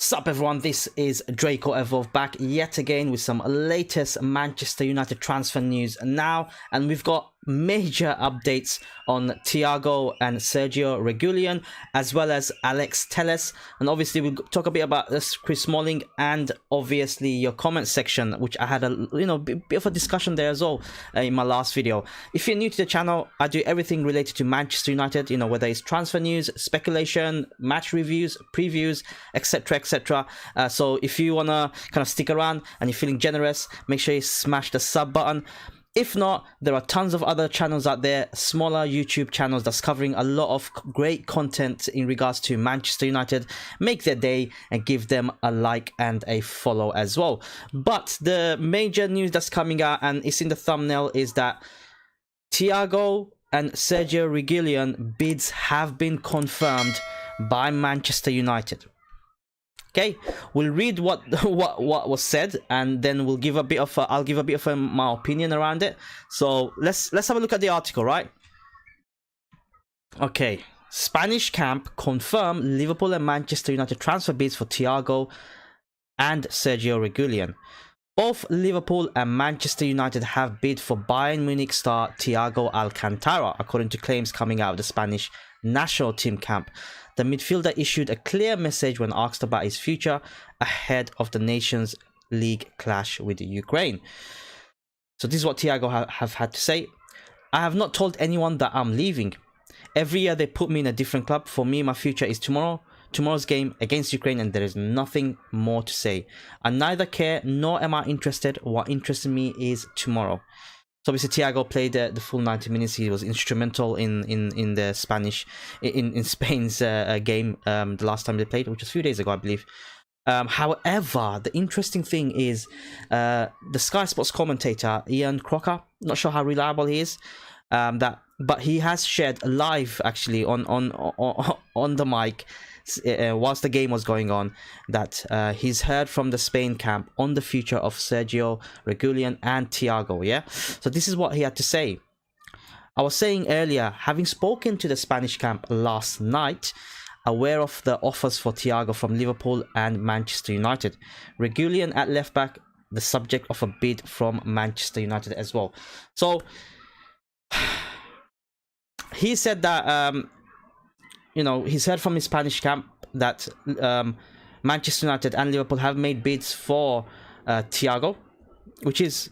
Sup everyone, this is Draco Evolve back yet again with some latest Manchester United transfer news now, and we've got major updates on Thiago and Sergio Reguilon, as well as Alex Telles, and obviously we'll talk a bit about this Chris Smalling, and obviously your comment section, which I had a bit of a discussion there as well in my last video. If you're new to the channel, I do everything related to Manchester United, whether it's transfer news, speculation, match reviews, previews, etc, etc. So if you want to kind of stick around and you're feeling generous, make sure you smash the sub button. If not, there are tons of other channels out there, smaller YouTube channels that's covering a lot of great content in regards to Manchester United. Make their day and give them a like and a follow as well. But the major news that's coming out, and it's in the thumbnail, is that Thiago and Sergio Reguilon bids have been confirmed by Manchester United. Okay, we'll read what was said, and then we'll give a bit of I'll give a bit of my opinion around it. So let's have a look at the article, right? Okay, Spanish camp confirm Liverpool and Manchester United transfer bids for Thiago and Sergio Reguilon. Both Liverpool and Manchester United have bid for Bayern Munich star Thiago Alcantara, according to claims coming out of the Spanish national team camp. The midfielder issued a clear message when asked about his future ahead of the Nations League clash with Ukraine. So this is what Thiago have had to say. I have not told anyone that I'm leaving. Every year they put me in a different club. For me, my future is tomorrow's game against Ukraine, and there is nothing more to say. I neither care nor am I interested. What interests me is tomorrow. So obviously Thiago played the full 90 minutes. He was instrumental in the Spain's game the last time they played, which was a few days ago, I believe. However, the interesting thing is the Sky Sports commentator Ian Crocker, not sure how reliable he is, but he has shared live actually on the mic whilst the game was going on that he's heard from the Spain camp on the future of Sergio Reguilon and Thiago. Yeah, so this is what he had to say. I was saying earlier, having spoken to the Spanish camp last night, aware of the offers for Thiago from Liverpool and Manchester United. Reguilon at left back, the subject of a bid from Manchester United as well. So he said that he's heard from his Spanish camp that Manchester United and Liverpool have made bids for Thiago, which is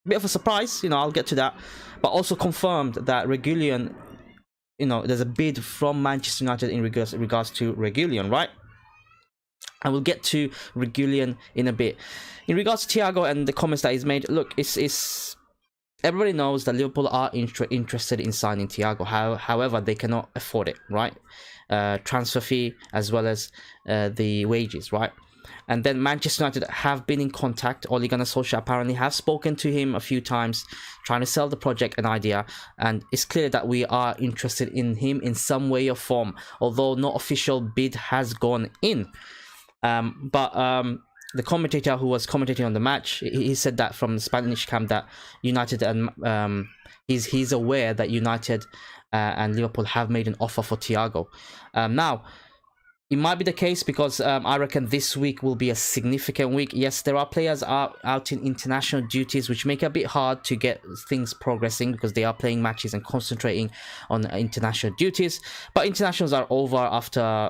a bit of a surprise. I'll get to that. But also confirmed that Reguilon, there's a bid from Manchester United in regards to Reguilon, right? And we'll get to Reguilon in a bit. In regards to Thiago and the comments that he's made, look, it's everybody knows that Liverpool are interested in signing Thiago. However, they cannot afford it, right? Transfer fee as well as the wages, right? And then Manchester United have been in contact. Ole Gunnar Solskjaer apparently have spoken to him a few times, trying to sell the project and idea. And it's clear that we are interested in him in some way or form, although no official bid has gone in. The commentator who was commentating on the match, he said that from the Spanish camp that United and he's aware that United and Liverpool have made an offer for Thiago. Now, it might be the case because I reckon this week will be a significant week. Yes, there are players out in international duties, which make it a bit hard to get things progressing because they are playing matches and concentrating on international duties. But internationals are over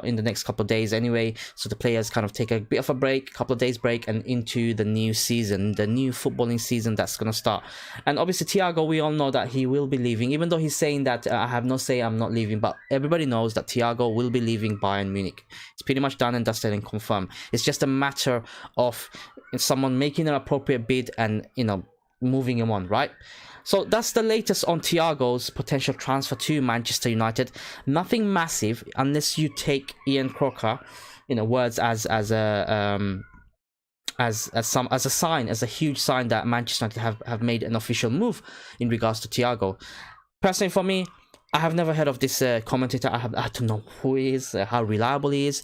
in the next couple of days anyway. So the players kind of take a bit of a break, a couple of days break, and into the new season, the new footballing season that's going to start. And obviously Thiago, we all know that he will be leaving, even though he's saying that I have no say, I'm not leaving. But everybody knows that Thiago will be leaving Bayern Munich. It's pretty much done and dusted and confirmed. It's just a matter of someone making an appropriate bid and, moving him on, right? So that's the latest on Thiago's potential transfer to Manchester United. Nothing massive unless you take Ian Crocker, words as a sign, as a huge sign that Manchester United have made an official move in regards to Thiago. Personally, for me, I have never heard of this commentator. I don't know who he is, how reliable he is.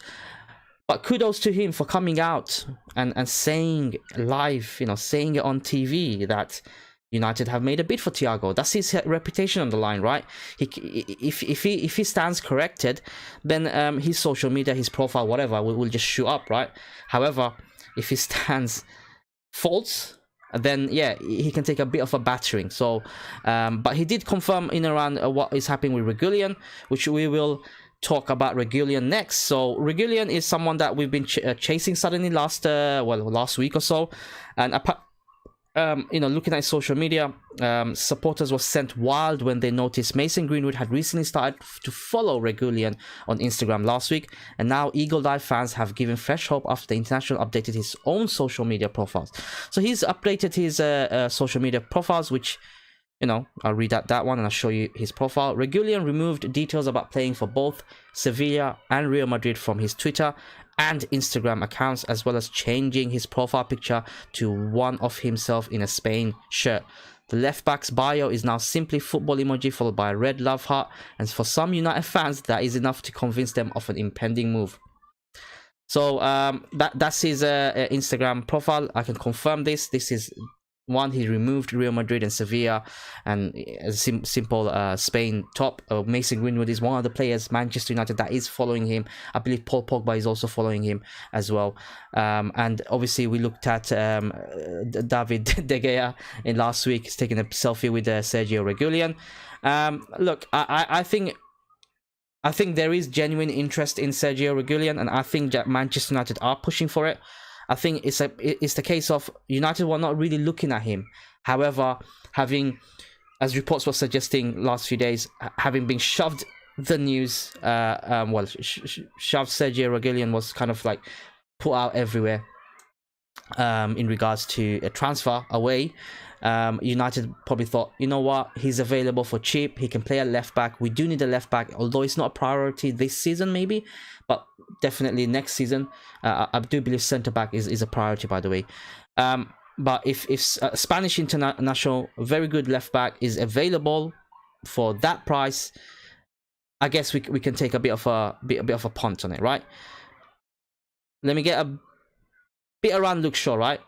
But kudos to him for coming out and saying live, saying it on TV that, United have made a bid for Thiago. That's his reputation on the line, right? If he stands corrected, then his social media, his profile, whatever, will just shoot up, right? However, if he stands false, then yeah, he can take a bit of a battering. So, but he did confirm in and around what is happening with Reguilon, which we will talk about Reguilon next. So Reguilon is someone that we've been chasing suddenly last week or so, and you know, looking at social media, supporters were sent wild when they noticed Mason Greenwood had recently started to follow Reguilon on Instagram last week, and now eagle-eyed fans have given fresh hope after the international updated his own social media profiles. So he's updated his social media profiles, which, you know, I'll read out that one and I'll show you his profile. Reguilon removed details about playing for both Sevilla and Real Madrid from his Twitter and Instagram accounts, as well as changing his profile picture to one of himself in a Spain shirt. The left back's bio is now simply football emoji followed by a red love heart, and for some United fans that is enough to convince them of an impending move. So that's his Instagram profile. I can confirm this. This is one, he removed Real Madrid and Sevilla, and a simple Spain top. Mason Greenwood is one of the players, Manchester United, that is following him. I believe Paul Pogba is also following him as well. And obviously we looked at David De Gea in last week. He's taking a selfie with Sergio Reguilon. Look, I think there is genuine interest in Sergio Reguilon, and I think that Manchester United are pushing for it. I think it's the case of United were not really looking at him. However, having, as reports were suggesting last few days, having been shoved the news, shoved Sergio Reguilon was kind of like put out everywhere in regards to a transfer away. United probably thought, you know what, he's available for cheap, he can play at left back. We do need a left back, although it's not a priority this season maybe, but definitely next season. I do believe centre back is a priority, by the way. But if Spanish international, very good left back, is available for that price, I guess we can take a bit of a punt on it, right? Let me get a bit around Luke Shaw, right?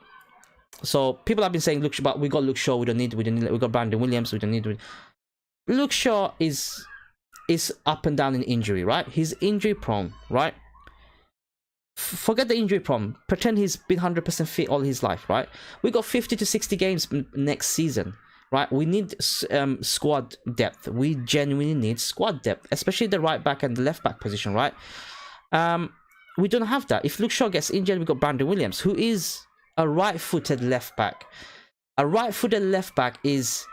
So people have been saying, look, but we got Luke Shaw, we got Brandon Williams, we don't need. Luke Shaw is up and down in injury, right? He's injury prone, right? Forget the injury prone. Pretend he's been 100% fit all his life, right? We got 50 to 60 games next season, right? We need squad depth. We genuinely need squad depth, especially the right back and the left back position, right? We don't have that. If Luke Shaw gets injured, we got Brandon Williams, who is a right-footed left back. A right-footed left back is,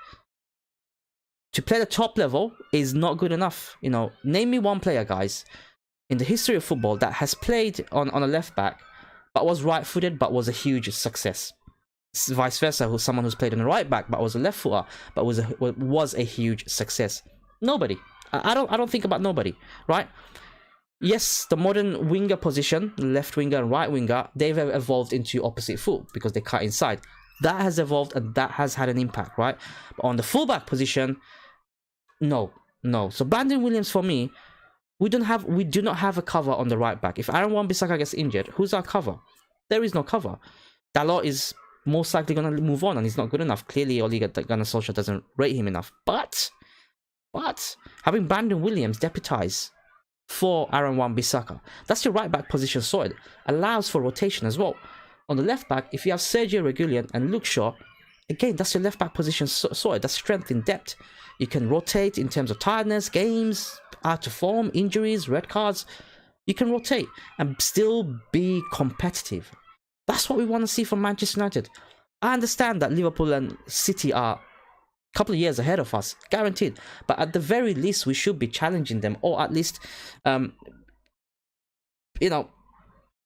to play the top level, is not good enough. You know, name me one player, guys, in the history of football that has played on a left back but was right-footed but was a huge success. Vice versa, someone who's played on the right back but was a left footer but was a huge success. Nobody. I don't think about nobody, right? Yes, the modern winger position, left winger and right winger, they've evolved into opposite foot because they cut inside. That has evolved and that has had an impact, right? But on the fullback position, no. So Brandon Williams, for me, we do not have a cover on the right back. If Aaron Wan-Bissaka gets injured, who's our cover? There is no cover. Dalot is most likely going to move on and he's not good enough. Clearly, Ole Gunnar Solskjaer doesn't rate him enough. But having Brandon Williams deputise for Aaron Wan-Bissaka, that's your right back position sorted. Allows for rotation as well. On the left back, if you have Sergio Reguilon and Luke Shaw, again, that's your left back position sorted. That's strength in depth. You can rotate in terms of tiredness, games, out of form, injuries, red cards. You can rotate and still be competitive. That's what we want to see from Manchester United. I understand that Liverpool and City are couple of years ahead of us, guaranteed, but at the very least we should be challenging them, or at least you know,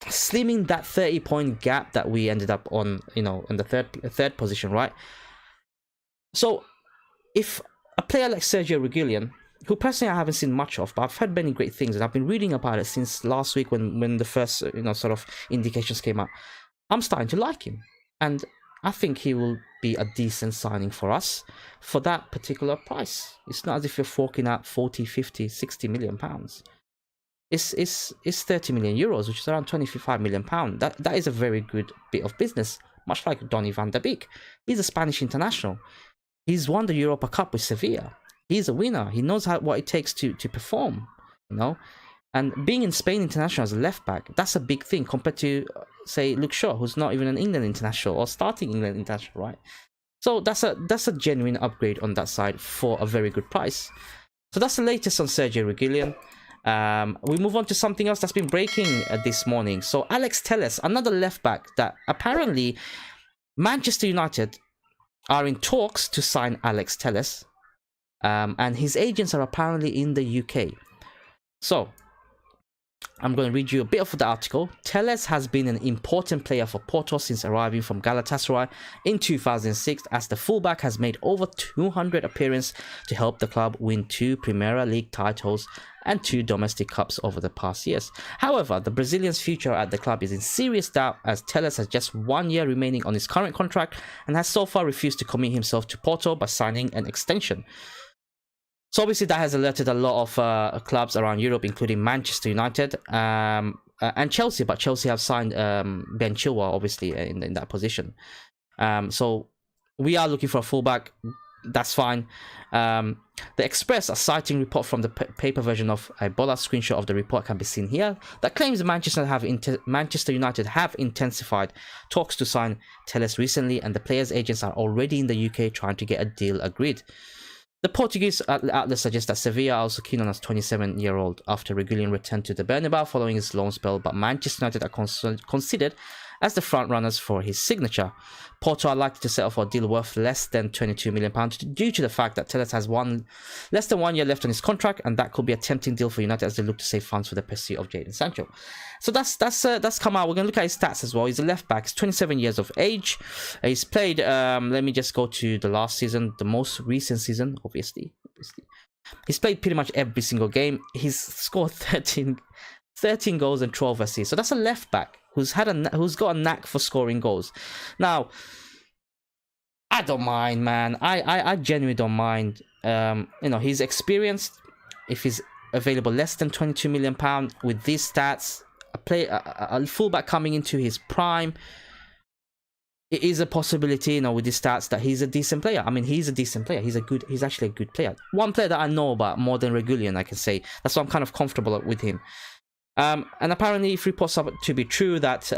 slimming that 30-point gap that we ended up on, you know, in the third position, right? So if a player like Sergio Reguilon, who personally I haven't seen much of, but I've heard many great things and I've been reading about it since last week when the first, you know, sort of indications came out, I'm starting to like him, and I think he will be a decent signing for us for that particular price. It's not as if you're forking out 40, 50, 60 million pounds. It's 30 million euros, which is around 25 million pounds. That is a very good bit of business, much like Donny van der Beek. He's a Spanish international. He's won the Europa Cup with Sevilla. He's a winner. He knows what it takes to perform, you know. And being in Spain international as a left back, that's a big thing compared to, say, Luke Shaw, who's not even an England international or starting England international, right? So that's a genuine upgrade on that side for a very good price. So that's the latest on Sergio Reguilon. We move on to something else that's been breaking this morning. So Alex Telles, another left back that apparently Manchester United are in talks to sign Alex Telles, and his agents are apparently in the UK. So I'm going to read you a bit of the article. Telles has been an important player for Porto since arriving from Galatasaray in 2006, as the fullback has made over 200 appearances to help the club win 2 Premier League titles and 2 domestic cups over the past years. However, the Brazilian's future at the club is in serious doubt, as Telles has just 1 year remaining on his current contract and has so far refused to commit himself to Porto by signing an extension. So obviously that has alerted a lot of clubs around Europe, including Manchester United and Chelsea. But Chelsea have signed Ben Chilwell, obviously, in that position. So we are looking for a fullback. That's fine. The Express, a citing report from the paper version of a Bola screenshot of the report can be seen here, that claims Manchester United have intensified talks to sign Telles recently, and the players' agents are already in the UK trying to get a deal agreed. The Portuguese outlet suggests that Sevilla are also keen on a 27-year-old after Reguilon returned to the Bernabeu following his loan spell, but Manchester United are considered as the front-runners for his signature. Porto are likely to settle for a deal worth less than £22 million due to the fact that Telles has less than 1 year left on his contract, and that could be a tempting deal for United as they look to save funds for the pursuit of Jadon Sancho. So that's come out. We're going to look at his stats as well. He's a left back. He's 27 years of age. He's played, let me just go to the last season, the most recent season, obviously. He's played pretty much every single game. He's scored 13 goals and 12 assists. So that's a left back who's got a knack for scoring goals. Now, I don't mind, man. I genuinely don't mind. You know, he's experienced. If he's available less than £22 million with these stats, a fullback coming into his prime, it is a possibility, you know, with these stats, that he's a decent player. I mean, he's a decent player. He's actually a good player. One player that I know about more than Reguilon, I can say. That's why I'm kind of comfortable with him. And apparently, if reports are to be true, that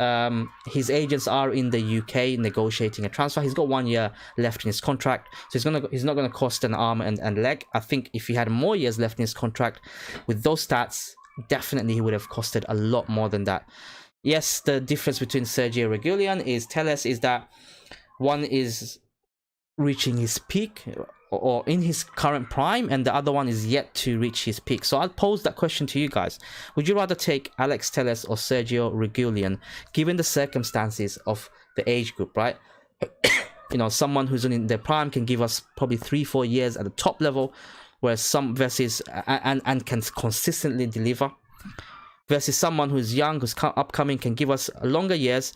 his agents are in the UK negotiating a transfer. He's got 1 year left in his contract, so he's not going to cost an arm and leg. I think if he had more years left in his contract, with those stats, definitely he would have costed a lot more than that. Yes, the difference between Sergio Reguilon is Telles is that one is reaching his peak or in his current prime, and the other one is yet to reach his peak. So I'll pose that question to you guys. Would you rather take Alex Telles or Sergio Reguilon, given the circumstances of the age group, right? You know, someone who's in their prime can give us probably 3-4 years at the top level, whereas some versus and can consistently deliver, versus someone who's young, who's upcoming, can give us longer years,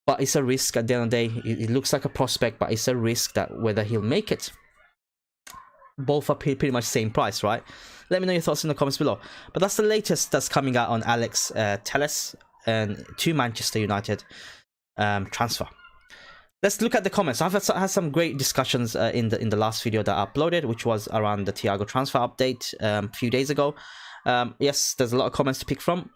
but it's a risk at the end of the day. It looks like a prospect, but it's a risk that whether he'll make it. Both are pretty much same price, right? Let me know your thoughts in the comments below. But that's the latest that's coming out on Alex Telles and to Manchester United transfer. Let's look at the comments. I've had some great discussions in the last video that I uploaded, which was around the Thiago transfer update a few days ago. Yes, there's a lot of comments to pick from,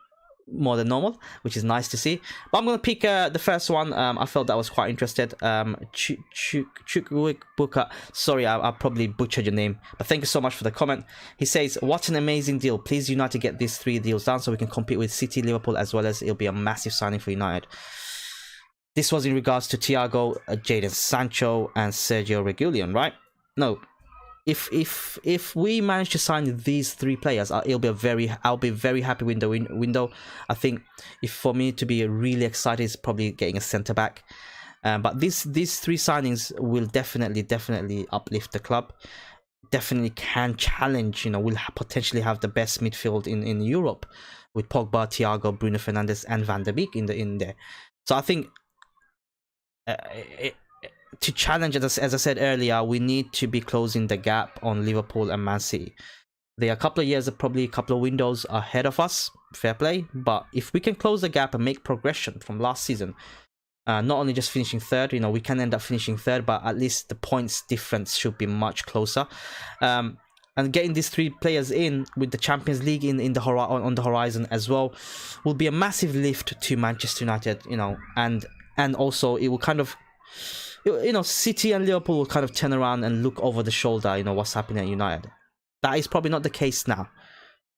more than normal, which is nice to see. But I'm going to pick the first one. I felt that was quite interested. Chukwibuka, sorry, I probably butchered your name, but thank you so much for the comment. He says, what an amazing deal. Please United get these 3 deals done so we can compete with City, Liverpool, as well as it'll be a massive signing for United. This was in regards to Thiago, Jadon Sancho, and Sergio Reguilon, right? No. If we manage to sign these 3 players, I'll be very happy with the window. I think if for me to be really excited is probably getting a centre back. But these 3 signings will definitely uplift the club. Definitely can challenge. You know, we'll potentially have the best midfield in Europe with Pogba, Thiago, Bruno Fernandes, and Van der Beek in there. So I think to challenge, as I said earlier, we need to be closing the gap on Liverpool and Man City. They are a couple of years, probably a couple of windows ahead of us, fair play. But if we can close the gap and make progression from last season, Not only just finishing third, you know, we can end up finishing third, but at least the points difference should be much closer. And getting these 3 players in with the Champions League on the horizon as well will be a massive lift to Manchester United, you know, and also it will kind of, you know, City and Liverpool will kind of turn around and look over the shoulder, you know, what's happening at United. That is probably not the case now.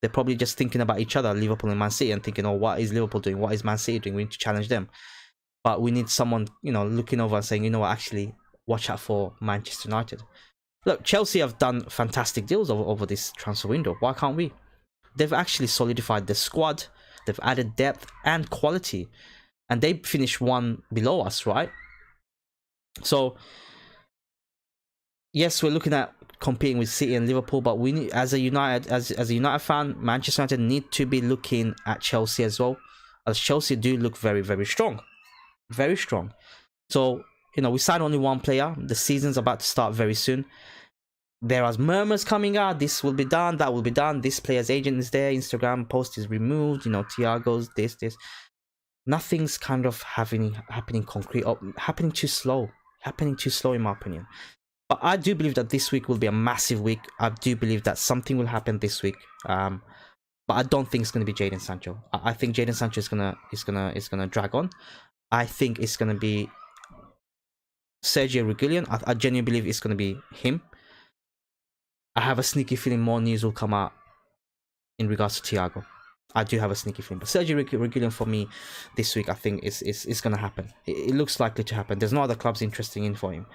They're probably just thinking about each other, Liverpool and Man City, and thinking, oh, what is Liverpool doing? What is Man City doing? We need to challenge them. But we need someone, you know, looking over and saying, you know what, actually, watch out for Manchester United. Look, Chelsea have done fantastic deals over this transfer window. Why can't we? They've actually solidified the squad. They've added depth and quality. And they finished 1 below us, right? So, yes, we're looking at competing with City and Liverpool, but we need, as a United fan, Manchester United need to be looking at Chelsea as well, as Chelsea do look very, very strong. Very strong. So, you know, we signed only 1 player. The season's about to start very soon. There are murmurs coming out. This will be done. That will be done. This player's agent is there. Instagram post is removed. You know, Thiago's this. Nothing's kind of happening concrete. Or happening too slow. Happening too slow, in my opinion. But I do believe that this week will be a massive week. I do believe that something will happen this week. But I don't think it's going to be Jadon Sancho. I think Jadon Sancho is gonna drag on. I think it's going to be Sergio Reguilon. I genuinely believe it's going to be him. I have a sneaky feeling more news will come out in regards to Thiago. I do have a sneaky feeling. But Sergio Reguilon for me this week, I think is going to happen. It looks likely to happen. There's no other clubs interesting in for him.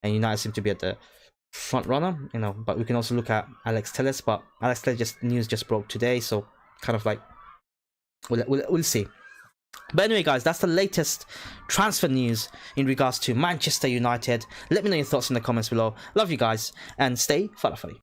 And United seem to be at the front runner, you know. But we can also look at Alex Telles. But Alex Telles news just broke today. So kind of like, we'll see. But anyway, guys, that's the latest transfer news in regards to Manchester United. Let me know your thoughts in the comments below. Love you guys, and stay fala.